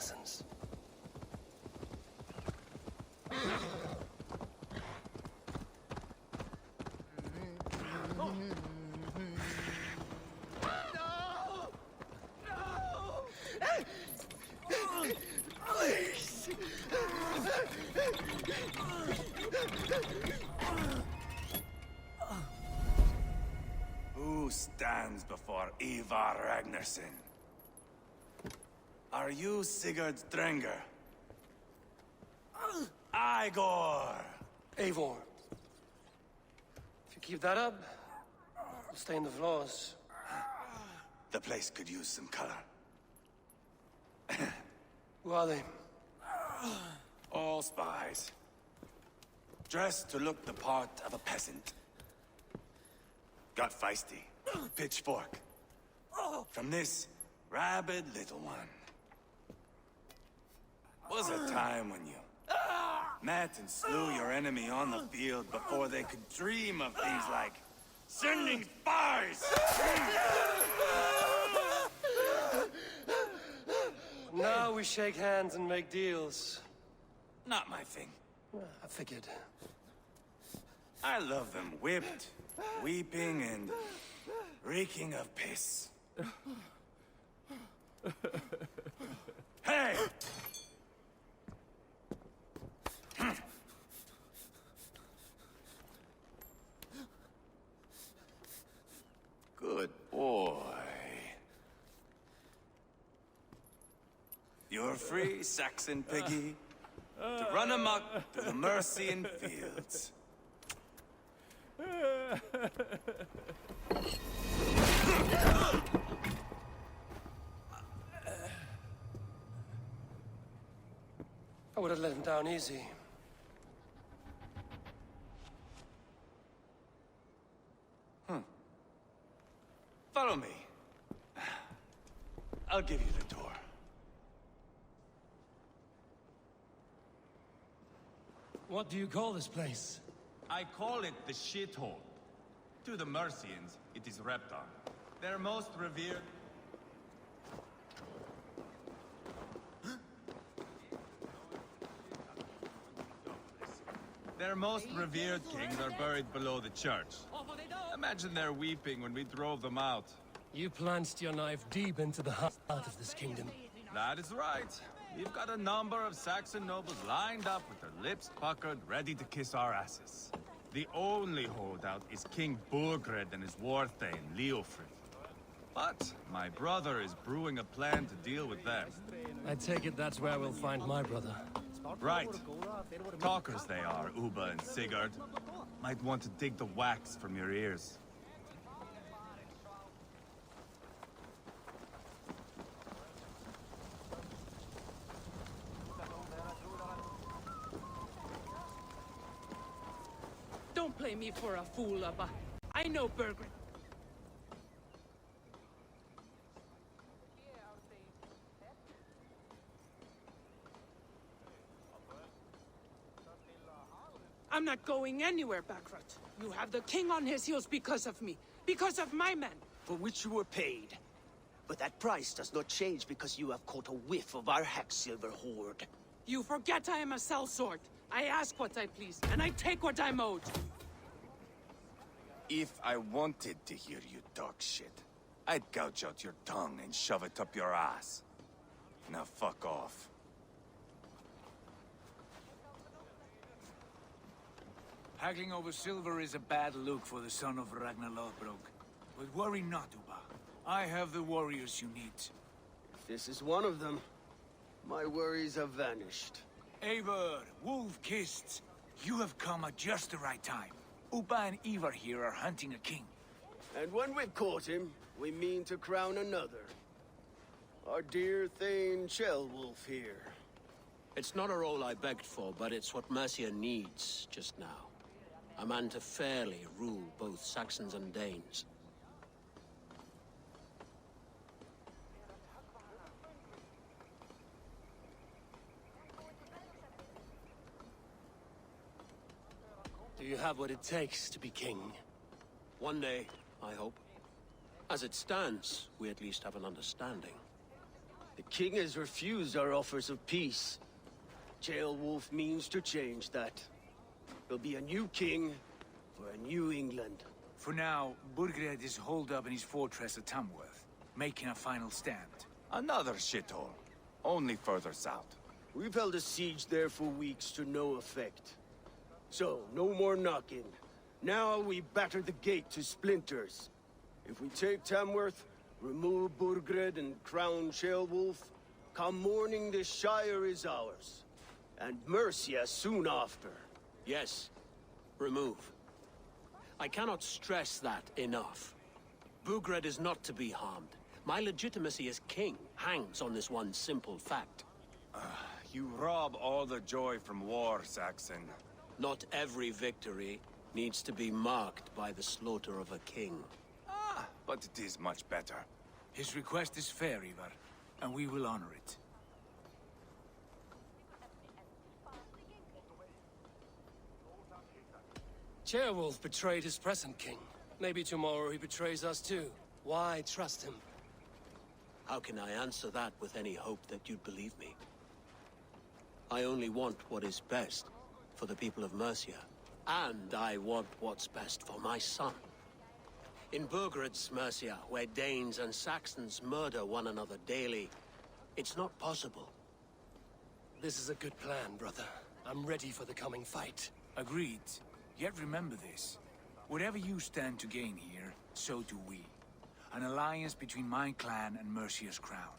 assassins. Who stands before Ivar Ragnarsson? Are you Sigurd Drenger? Igor! Eivor. If you keep that up, we'll stain the floors. The place could use some color. Who are they? All spies. Dressed to look the part of a peasant. Got feisty. Pitchfork. From this rabid little one. Was a time when you met and slew your enemy on the field before they could dream of things like sending spies! Now we shake hands and make deals. Not my thing. I figured. I love them whipped, weeping, and reeking of piss. Hey! Good boy. You're free, Saxon piggy, to run amok through the Mercian fields. I would have let him down easy. Follow me. I'll give you the door. What do you call this place? I call it the shithole. To the Mercians, it is Reptar. Their most revered... Their most revered kings are buried below the church. Imagine their weeping when we drove them out. You plunged your knife deep into the heart of this kingdom. That is right. We've got a number of Saxon nobles lined up with their lips puckered, ready to kiss our asses. The only holdout is King Burgred and his war thane, Leofrid. But my brother is brewing a plan to deal with them. I take it that's where we'll find my brother. Right. Talkers they are, Uba and Sigurd. Might want to dig the wax from your ears. Don't play me for a fool, Abba. I know Burgred. I'm not going anywhere, Backrot. You have the king on his heels because of me. Because of my men. For which you were paid. But that price does not change because you have caught a whiff of our Hacksilver hoard. You forget I am a sellsword. I ask what I please, and I take what I'm owed. If I wanted to hear you talk shit, I'd gouge out your tongue and shove it up your ass. Now fuck off. Haggling over silver is a bad look for the son of Ragnar Lothbrok. But worry not, Uba. I have the warriors you need. This is one of them. My worries have vanished. Eivor, Wolf-Kissed, you have come at just the right time. Uba and Ivar here are hunting a king. And when we've caught him, we mean to crown another. Our dear Thane Shellwolf here. It's not a role I begged for, but it's what Mercia needs just now. A man to fairly rule both Saxons and Danes. Do you have what it takes to be king? One day, I hope. As it stands, we at least have an understanding. The king has refused our offers of peace. Ceolwulf means to change that. There'll be a new king for a new England. For now, Burgred is holed up in his fortress at Tamworth, making a final stand. Another shithole. Only further south. We've held a siege there for weeks to no effect. So, no more knocking. Now we batter the gate to splinters. If we take Tamworth, remove Burgred and crown Ceolwulf, come morning the Shire is ours. And Mercia soon after. Yes, remove. I cannot stress that enough. Burgred is not to be harmed. My legitimacy as king hangs on this one simple fact. You rob all the joy from war, Saxon. Not every victory needs to be marked by the slaughter of a king. But it is much better. His request is fair, Ivar, and we will honor it. Ceolwulf betrayed his present king. Maybe tomorrow he betrays us too. Why trust him? How can I answer that with any hope that you'd believe me? I only want what is best for the people of Mercia. And I want what's best for my son. In Burgred's Mercia, where Danes and Saxons murder one another daily, it's not possible. This is a good plan, brother. I'm ready for the coming fight. Agreed. Yet remember this. Whatever you stand to gain here, so do we. An alliance between my clan and Mercia's crown.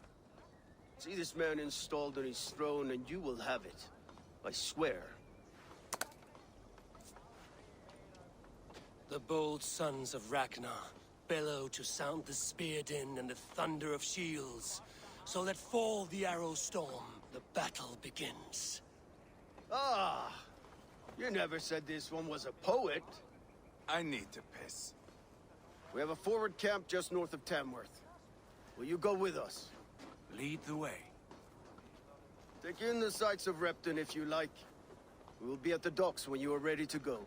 See this man installed on his throne and you will have it. I swear. The bold sons of Ragnar bellow to sound the spear din and the thunder of shields. So let fall the arrow storm. The battle begins. Ah! You never said this one was a poet. I need to piss. We have a forward camp just north of Tamworth. Will you go with us? Lead the way. Take in the sights of Repton if you like. We will be at the docks when you are ready to go.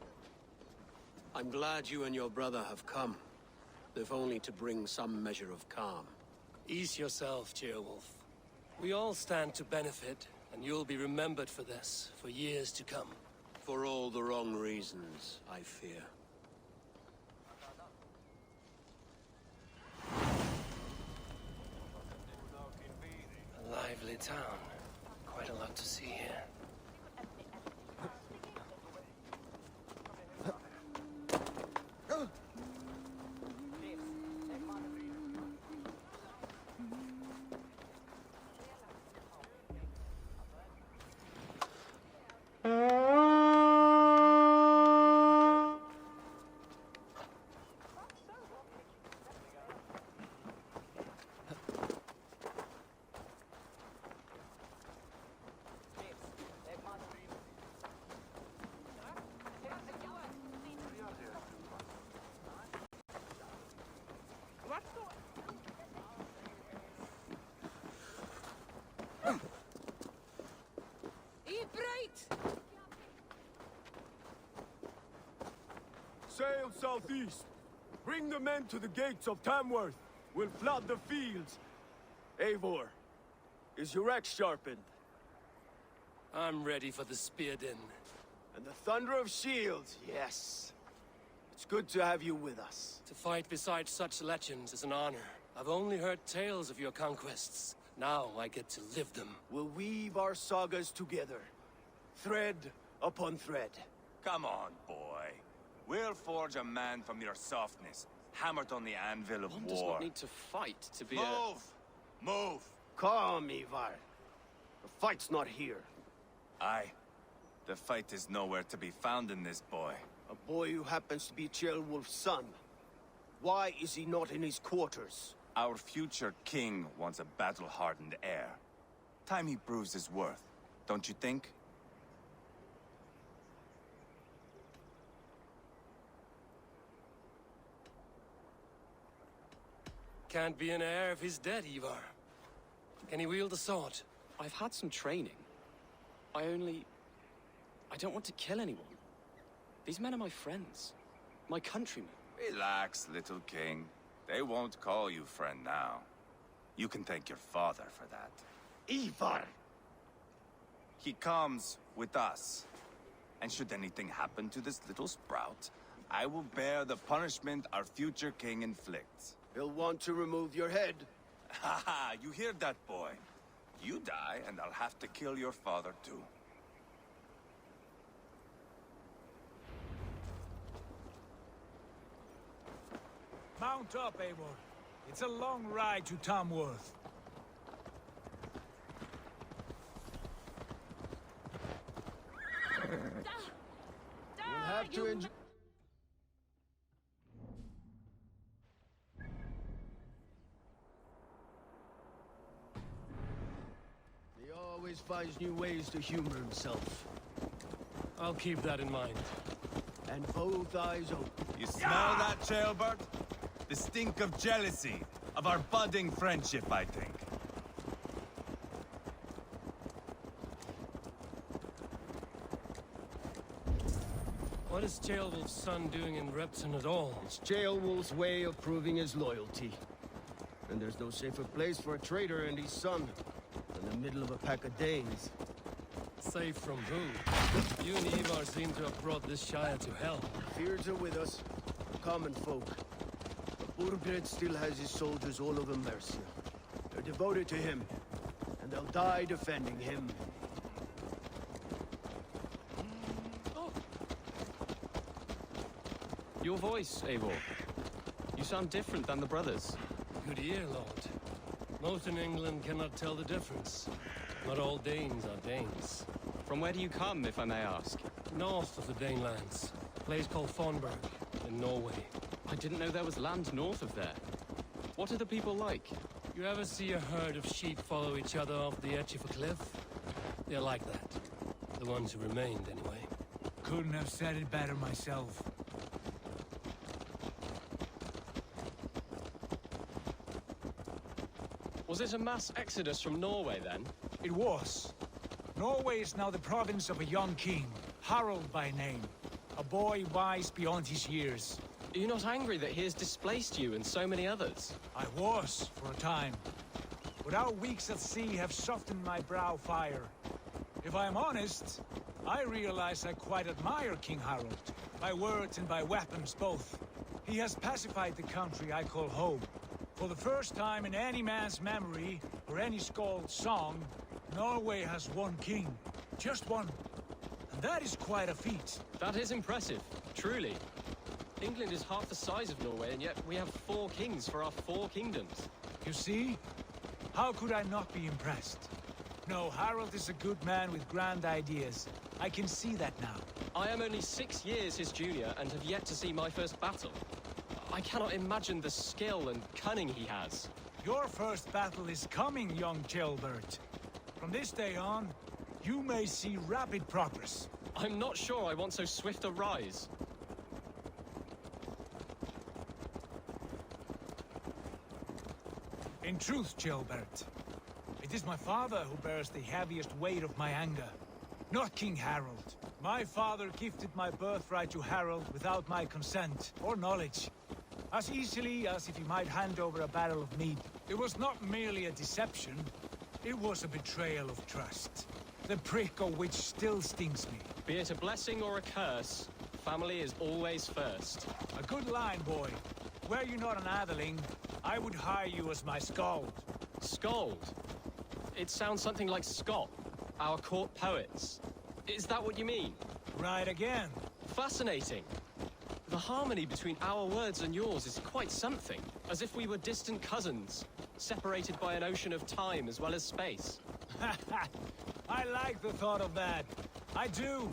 I'm glad you and your brother have come, if only to bring some measure of calm. Ease yourself, Ceolwulf. We all stand to benefit, and you'll be remembered for this, for years to come. For all the wrong reasons, I fear. A lively town. Quite a lot to see here. Sail southeast. Bring the men to the gates of Tamworth. We'll flood the fields. Eivor, is your axe sharpened? I'm ready for the spear din. And the thunder of shields, yes. It's good to have you with us. To fight beside such legends is an honor. I've only heard tales of your conquests. Now I get to live them. We'll weave our sagas together. Thread upon thread. Come on, boy. We'll forge a man from your softness, hammered on the anvil of One war. does not need to fight to be Move! Move! Calm, Ivar. The fight's not here. Aye. The fight is nowhere to be found in this boy. A boy who happens to be Ceolwulf's son. Why is he not in his quarters? Our future king wants a battle-hardened heir. Time he proves his worth, don't you think? Can't be an heir if he's dead, Ivar. Can he wield a sword? I've had some training. I don't want to kill anyone. These men are my friends. My countrymen. Relax, little king. They won't call you friend now. You can thank your father for that. Ivar! He comes with us. And should anything happen to this little sprout, I will bear the punishment our future king inflicts. He'll want to remove your head. Ha ha, you hear that, boy? You die, and I'll have to kill your father, too. Mount up, Eivor. It's a long ride to Tamworth. You'll have to enjoy... He always finds new ways to humor himself. I'll keep that in mind. And both eyes open. You smell that, Jailbird? The stink of jealousy, of our budding friendship, I think. What is Ceolwulf's son doing in Repton at all? It's Ceolwulf's way of proving his loyalty. And there's no safer place for a traitor and his son than the middle of a pack of Danes. Safe from who? You and Ivar seem to have brought this Shire to hell. Fears are with us, common folk. But Burgred still has his soldiers all over Mercia. They're devoted to him, and they'll die defending him. Your voice, Eivor. You sound different than the brothers. Good ear, Lord. Most in England cannot tell the difference. Not all Danes are Danes. From where do you come, if I may ask? North of the Danelands. A place called Fonberg, in Norway. I didn't know there was land north of there. What are the people like? You ever see a herd of sheep follow each other off the edge of a cliff? They're like that. The ones who remained, anyway. Couldn't have said it better myself. Was it a mass exodus from Norway, then? It was. Norway is now the province of a young king, Harald by name. A boy wise beyond his years. Are you not angry that he has displaced you and so many others? I was, for a time. But our weeks at sea have softened my brow fire. If I am honest, I realize I quite admire King Harald. By words and by weapons both. He has pacified the country I call home. For the first time in any man's memory, or any skald's song, Norway has one king. Just one. And that is quite a feat. That is impressive, truly. England is half the size of Norway, and yet we have 4 kings for our 4 kingdoms. You see? How could I not be impressed? No, Harald is a good man with grand ideas. I can see that now. I am only 6 years his junior and have yet to see my first battle. I cannot imagine the skill and cunning he has. Your first battle is coming, young Jailbird. From this day on, you may see rapid progress. I'm not sure I want so swift a rise. In truth, Jailbird, it is my father who bears the heaviest weight of my anger, not King Harald. My father gifted my birthright to Harald without my consent or knowledge. As easily as if he might hand over a barrel of mead. It was not merely a deception, it was a betrayal of trust. The prick of which still stings me. Be it a blessing or a curse, family is always first. A good line, boy. Were you not an atheling, I would hire you as my skald. Skald? It sounds something like Scott, our court poets. Is that what you mean? Right again. Fascinating. The harmony between our words and yours is quite something. As if we were distant cousins, separated by an ocean of time as well as space. I like the thought of that. I do.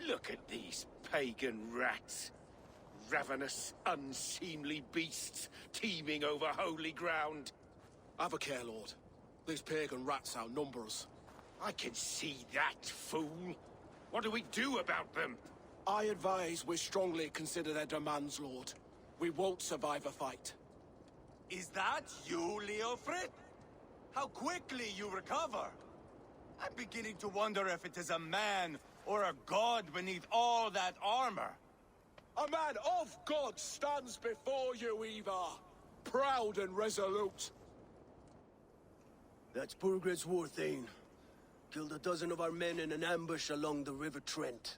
Look at these pagan rats. Ravenous, unseemly beasts teeming over holy ground. Have a care, Lord. These pagan rats outnumber us. I can see that, fool. What do we do about them? I advise we strongly consider their demands, Lord. We won't survive a fight. Is that you, Leofrid? How quickly you recover! I'm beginning to wonder if it is a man or a god beneath all that armor. A man of God stands before you, Ivar. Proud and resolute. That's Burgred's war thane. Killed a dozen of our men in an ambush along the River Trent.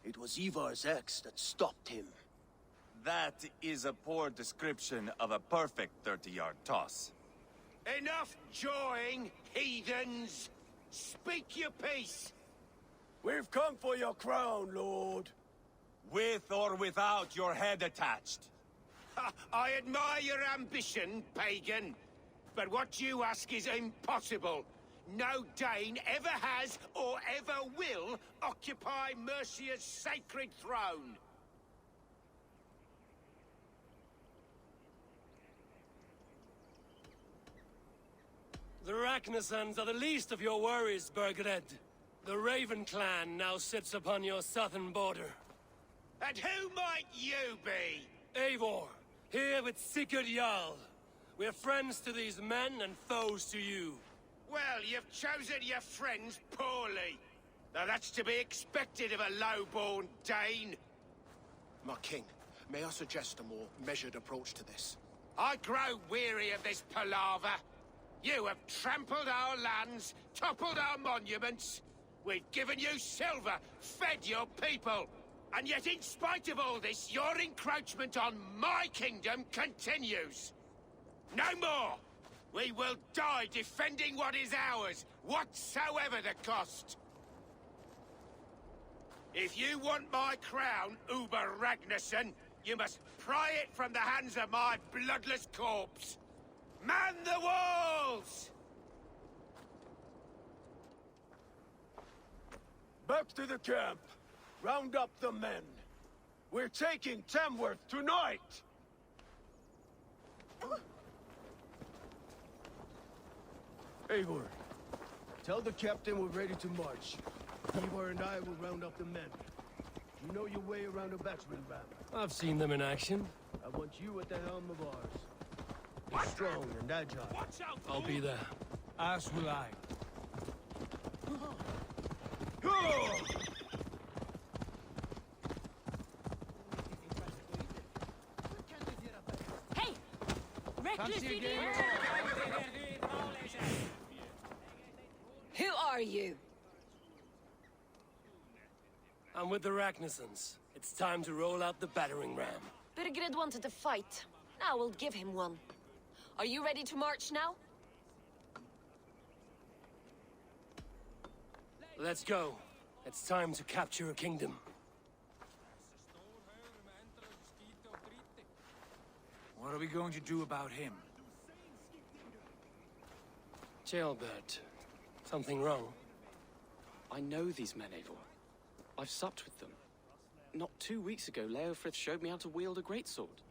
It was Ivar's axe that stopped him. That is a poor description of a perfect 30-yard toss. Enough jawing, heathens! Speak your piece! We've come for your crown, Lord. With or without your head attached. Ha, I admire your ambition, pagan. But what you ask is impossible. No Dane ever has or ever will occupy Mercia's sacred throne. The Ragnarsons are the least of your worries, Burgred. The Raven clan now sits upon your southern border. And who might you be? Eivor, here with Sigurd Jarl. We're friends to these men and foes to you. Well, you've chosen your friends poorly. Now that's to be expected of a low-born Dane. My king, may I suggest a more measured approach to this? I grow weary of this palaver. You have trampled our lands, toppled our monuments. We've given you silver, fed your people. And yet in spite of all this, your encroachment on my kingdom continues. No more! We will die defending what is ours, whatsoever the cost. If you want my crown, Uber Ragnarsson, you must pry it from the hands of my bloodless corpse. Man the walls! Back to the camp. Round up the men. We're taking Tamworth tonight! Eivor, tell the captain we're ready to march. Eivor and I will round up the men. You know your way around a battering ram. I've seen them in action. I want you at the helm of ours. Be strong and agile. Watch out, I'll be there. As will I. Hey! Reckless idiot! Who are you? I'm with the Ragnarsons. It's time to roll out the battering ram. Burgred wanted to fight. Now we'll give him one. Are you ready to march now? Let's go. It's time to capture a kingdom. What are we going to do about him? Jailbird. Something wrong? I know these men, Eivor. I've supped with them. Not 2 weeks ago, Leofrith showed me how to wield a greatsword.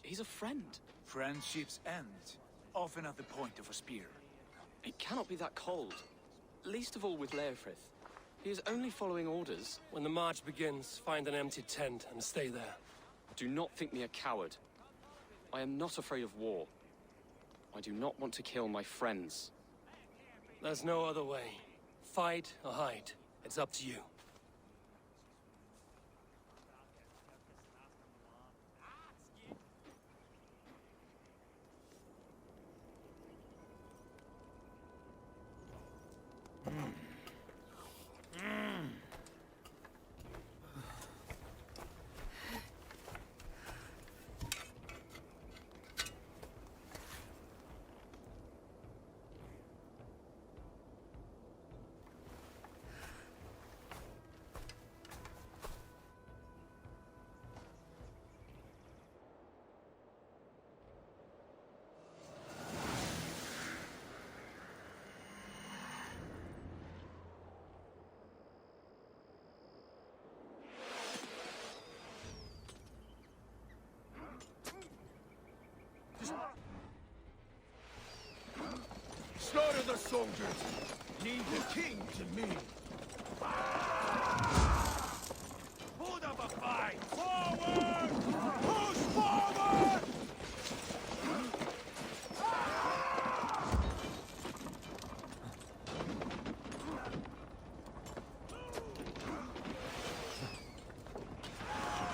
He's a friend. Friendships end, often at the point of a spear. It cannot be that cold. Least of all with Leofrith. He is only following orders. When the march begins, find an empty tent and stay there. Do not think me a coward. I am not afraid of war. I do not want to kill my friends. There's no other way. Fight or hide. It's up to you. slaughter the soldiers. Leave the king to me. Put up a fight! Forward! Push forward!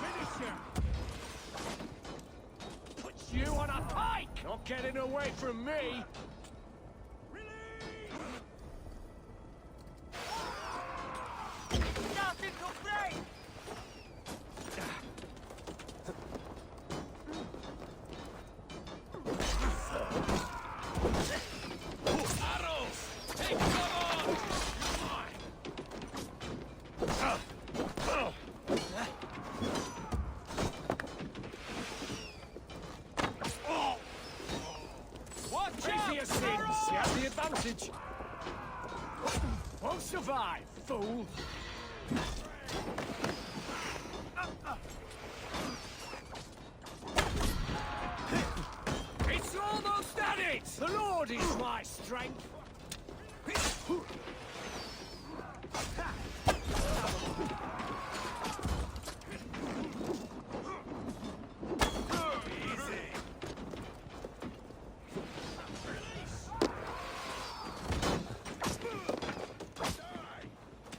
Finish him! Put you on a pike! Not getting away from me! You have the advantage. Won't survive, fool. It's almost at it! The Lord is my strength.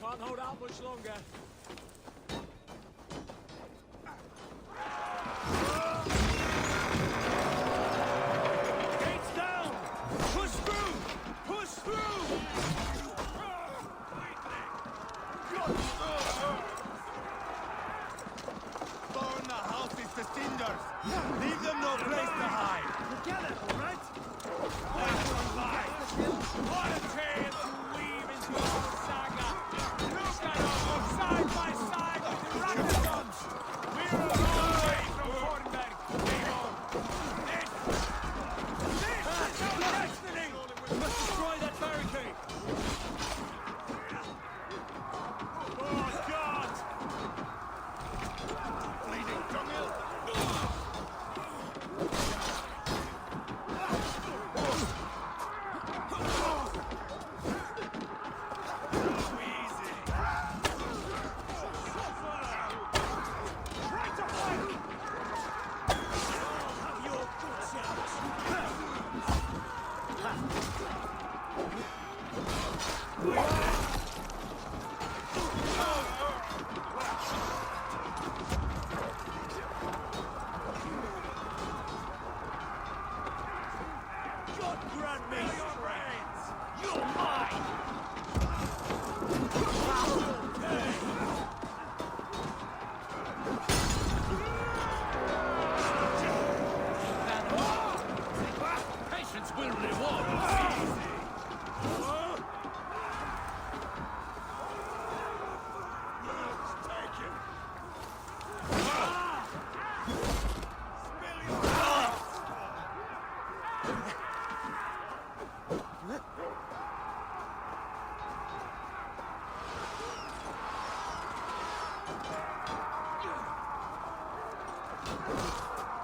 Can't hold out much longer. Gates down! Push through! Push through! Burn the houses to cinders! Leave them no place to hide! Together, all right? What a tale to weave into our saga! Look at us side by side with the Ragnarons! We're a long way from Fornberg! Game on! This is our destiny! We must destroy that barricade! Oh, God! Bleeding dunghill! God grant me strength! You're mine! Patience will reward us!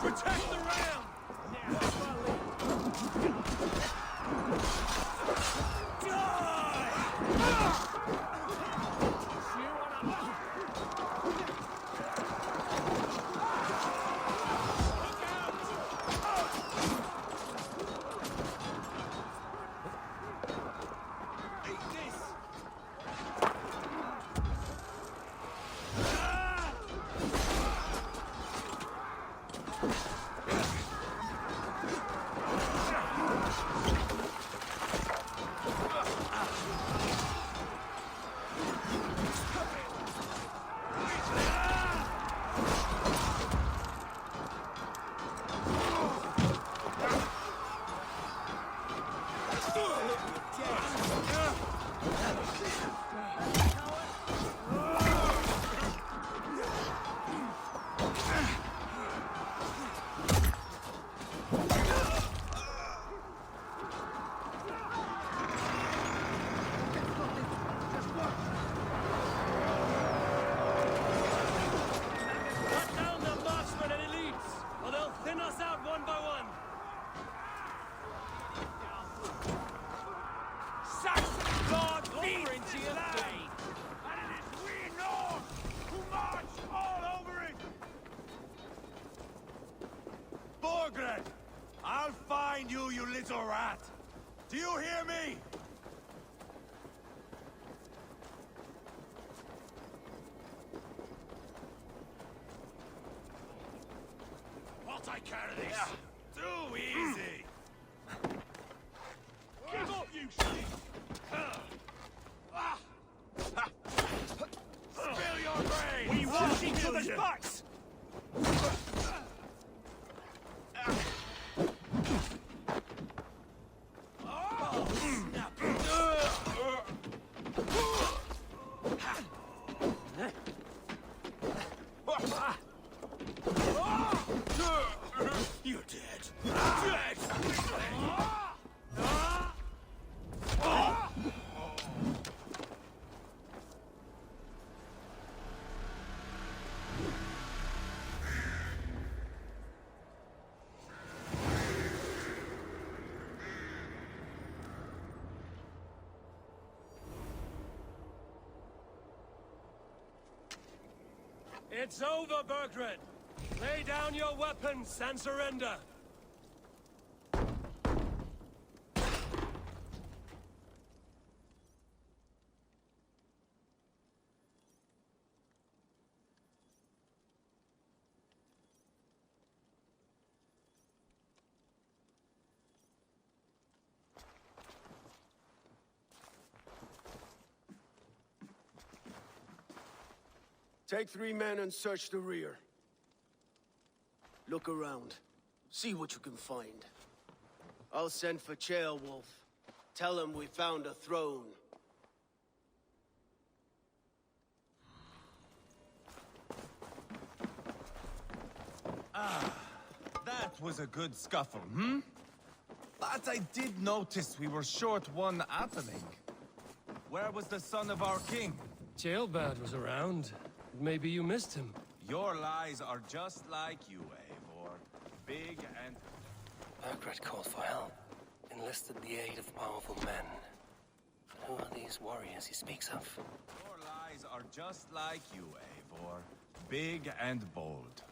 Protect the ram! find you, you little rat! Do you hear me? What I care of this? Yeah, too easy! Give up, you sheep! Spill your brains! We watch each other's backs! You're dead. Dead! It's over, Burgred! Lay down your weapons and surrender! Take 3 men and search the rear. Look around. See what you can find. I'll send for Ceolwulf. Tell him we found a throne. That was a good scuffle, hmm? But I did notice we were short one happening. Where was the son of our king? Ceolbad was around. Maybe you missed him. Your lies are just like you, Eivor. Big and... Burgred called for help. Enlisted the aid of powerful men. But who are these warriors he speaks of? Your lies are just like you, Eivor. Big and bold.